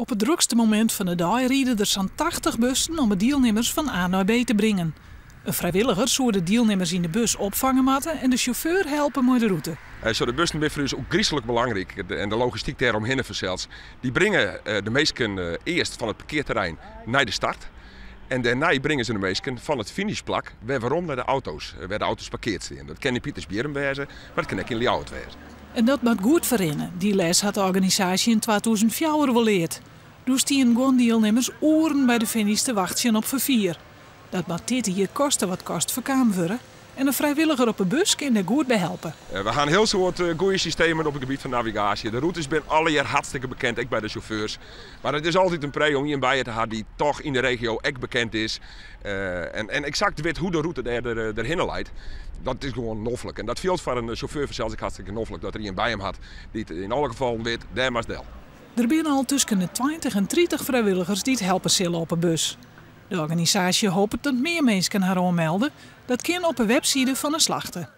Op het drukste moment van de dag rieden er zo'n 80 bussen om de deelnemers van A naar B te brengen. Een vrijwilliger zou de deelnemers in de bus opvangen moeten en de chauffeur helpen met de route. De bussen zijn voor ons ook griezelig belangrijk en de logistiek daaromheen verzels. Die brengen de meesten eerst van het parkeerterrein naar de start. En daarna brengen ze de meesten van het finishplak waarom naar de auto's, waar de auto's parkeerd staan. Dat kan in Pietersbierum wezen, maar dat kan ook in Ljouwert wezen. En dat moet goed verrennen. Die les had de organisatie in 2004 wel leerd. Toen stien gewoon deelnemers oren bij de finish te wachten op vervier. Dat moet dit hier kosten wat kost verkaam worden. En een vrijwilliger op een bus kan er goed bij helpen. We gaan heel soort goede systemen op het gebied van navigatie. De routes zijn alle jaar hartstikke bekend, ook bij de chauffeurs. Maar het is altijd een pre om iemand bij te hebben die toch in de regio ook bekend is. En exact weet hoe de route erheen leidt. Dat is gewoon noffelijk. En dat viel voor een chauffeur zelfs hartstikke noffelijk dat er iemand bij hem had die het in alle gevallen weet, daar maar del. Er zijn al tussen de 20 en 30 vrijwilligers die het helpen zullen op een bus. De organisatie hoopt dat meer mensen haar aanmelden. Dat kan op de website van de slachten.